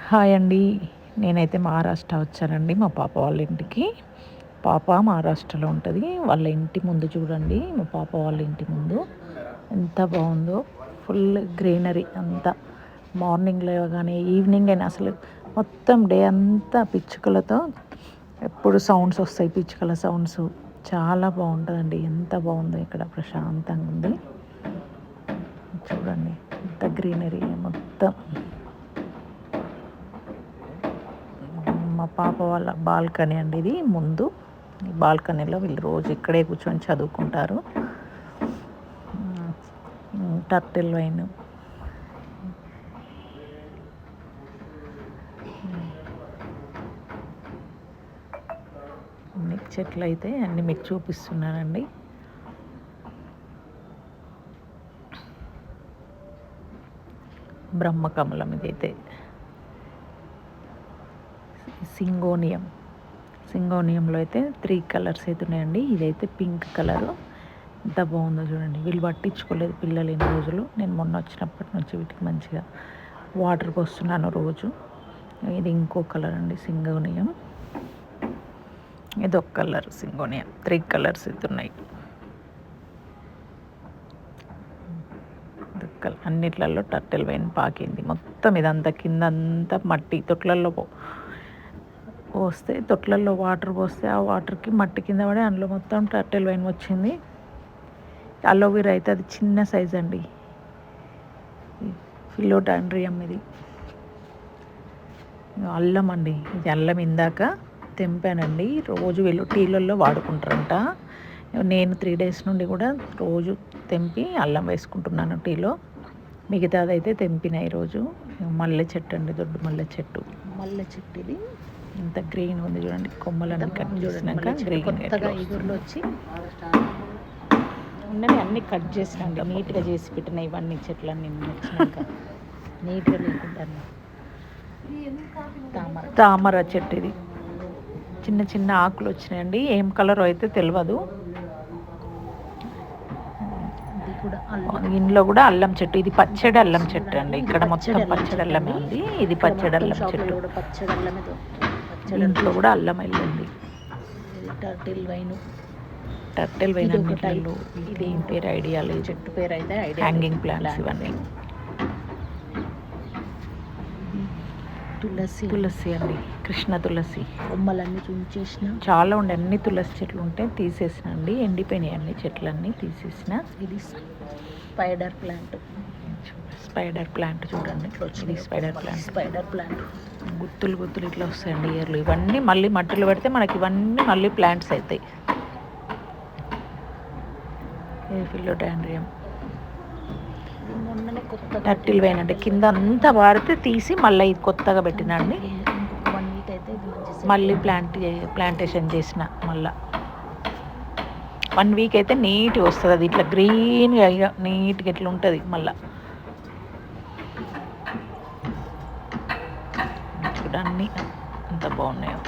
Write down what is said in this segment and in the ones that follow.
Hi అండి. నేనైతే మహారాష్ట్ర వచ్చానండి మా పాప వాళ్ళ ఇంటికి. పాప మహారాష్ట్రలో ఉంటుంది. వాళ్ళ ఇంటి ముందు చూడండి, మా పాప వాళ్ళ ఇంటి ముందు ఎంత బాగుందో. ఫుల్ గ్రీనరీ అంతా. మార్నింగ్ లేవగానే ఈవినింగ్ అయినా అసలు మొత్తం డే అంతా పిచ్చుకలతో ఎప్పుడు సౌండ్స్ వస్తాయి, పిచ్చుకల సౌండ్స్. చాలా బాగుంటుందండి. ఎంత బాగుందో ఇక్కడ, ప్రశాంతంగా ఉంది. చూడండి ఎంత గ్రీనరీ మొత్తం. మా పాప వాళ్ళ బాల్కనీ అండి ఇది. ముందు ఈ బాల్కనీలో వీళ్ళు రోజు ఇక్కడే కూర్చొని చదువుకుంటారు. టర్టిల్ వైన్, అన్ని చెట్లు అయితే అన్ని మీకు చూపిస్తున్నానండి. బ్రహ్మకమలం ఇదైతే. సింగోనియంలో అయితే 3 కలర్స్ అయితే ఉన్నాయండి. ఇదైతే పింక్ కలరు. ఎంత బాగుందో చూడండి. వీళ్ళు పట్టించుకోలేదు పిల్లలు ఎన్ని రోజులు. నేను మొన్న వచ్చినప్పటి నుంచి వీటికి మంచిగా వాటర్ పోస్తున్నాను రోజు. ఇది ఇంకో కలర్ అండి, సింగోనియం. ఇది ఒక కలర్ సింగోనియం. 3 కలర్స్ అయితే ఉన్నాయి. అన్నిట్లలో టర్టిల్ వైన్ పాకింది మొత్తం. ఇదంతా కింద అంతా మట్టి. తొట్లల్లో పోస్తే, తొట్లల్లో వాటర్ పోస్తే ఆ వాటర్కి మట్టి కింద పడి అందులో మొత్తం టర్టిల్ వైన్ వచ్చింది. అలోవెరా అయితే అది చిన్న సైజ్ అండి. ఫిలోడాండ్రియం ఇది. అల్లం అండి, ఇది అల్లం ఇందాక తెంపానండి. రోజు వీళ్ళు టీలలో వాడుకుంటారంట. నేను 3 డేస్ నుండి కూడా రోజు తెంపి అల్లం వేసుకుంటున్నాను టీలో. మిగతాదైతే తెంపిన ఈరోజు. మల్లె చెట్టు అండి, దొడ్డు మల్లె చెట్టు. ఇది ఇంత గ్రీన్ ఉంది చూడండి. కొమ్మలన్నీ కట్ చేసినాక గ్రీన్ ఈగుర్లు వచ్చి ఉన్నవి అన్నీ కట్ చేసినాక నీట్గా చేసి పెట్టిన ఇవన్నీ చెట్లన్నీ వచ్చినాక నీట్గా లేకుండా. తామర చెట్టు ఇది. చిన్న చిన్న ఆకులు వచ్చినాయండి. ఏం కలర్ అయితే తెలియదు. ఇంట్లో కూడా అల్లం చెట్టు. ఇది పచ్చడి అల్లం చెట్టు అండి. ఇక్కడ మొత్తం పచ్చడి అల్లమే ఉంది. ఇది పచ్చడి అల్లం చెట్టు. ఇంట్లో కూడా అల్లం వెళ్ళింది. టర్టిల్ వైన్ అన్నిట్లో. ఇది ఏం పేరు ఐడియా లేదు. చెట్టు పేరు అయితే హ్యాంగింగ్ ప్లాంట్స్ ఇవన్నీ. తులసి అండి, కృష్ణ తులసి. కొమ్మలన్నీ తుంచేసిన. చాలా ఉండే, అన్ని తులసి చెట్లు ఉంటే తీసేసిన అండి. ఎండిపోయినాయి అన్ని చెట్లన్నీ తీసేసిన. ఇది స్పైడర్ ప్లాంట్ చూడండి. ఇది స్పైడర్ ప్లాంట్. గుత్తులు ఇట్లా వస్తాయండి ఇయర్లు. ఇవన్నీ మళ్ళీ మట్టిలో పెడితే మనకి ఇవన్నీ మళ్ళీ ప్లాంట్స్ అవుతాయి. ఫిలోడాండ్రియం. టర్టిల్ వైన్ అంటే కింద అంతా వారితే తీసి మళ్ళీ ఇది కొత్తగా పెట్టినండి. మళ్ళీ ప్లాంటేషన్ చేసిన. మళ్ళీ 1 వీక్ అయితే నీట్గా వస్తుంది. అది ఇట్లా గ్రీన్గా నీట్గా ఇట్లా ఉంటుంది. మళ్ళీ చూడండి ఎంత బాగున్నాయో.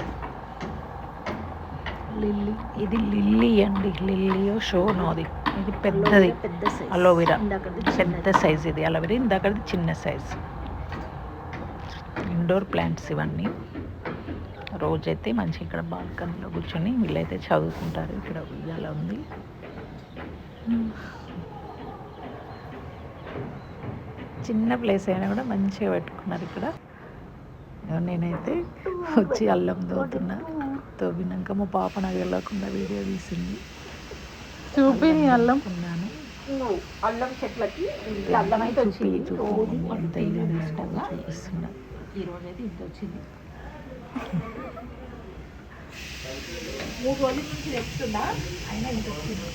ఇది లిల్లీ అండి. లిల్లీయో షోనో అది. ఇది పెద్దది అలోవెరా. పెద్ద సైజ్ ఇది అలోవెరా. ఇందాకది చిన్న సైజ్. ఇండోర్ ప్లాంట్స్ ఇవన్నీ. రోజైతే మంచిగా ఇక్కడ బాల్కనీలో కూర్చొని వీళ్ళైతే చదువుకుంటారు. ఇక్కడ ఉయ్యాల ఉంది. చిన్న ప్లేస్ అయినా కూడా మంచిగా పెట్టుకున్నారు ఇక్కడ. నేనైతే వచ్చి అల్లం తోగుతున్నా. తవ్వినాక మా పాప నాకు వెళ్ళకుండా వీడియో తీసింది. చూపిని అల్లం ఉన్నాను. అల్లం చెట్లకి అల్లం అయితే వచ్చింది. చూపిస్తున్నా. ఈరోజు అయితే ఇంత వచ్చింది. 3 రోజుల నుంచి తెస్తున్నా, అయినా ఇంత వచ్చింది.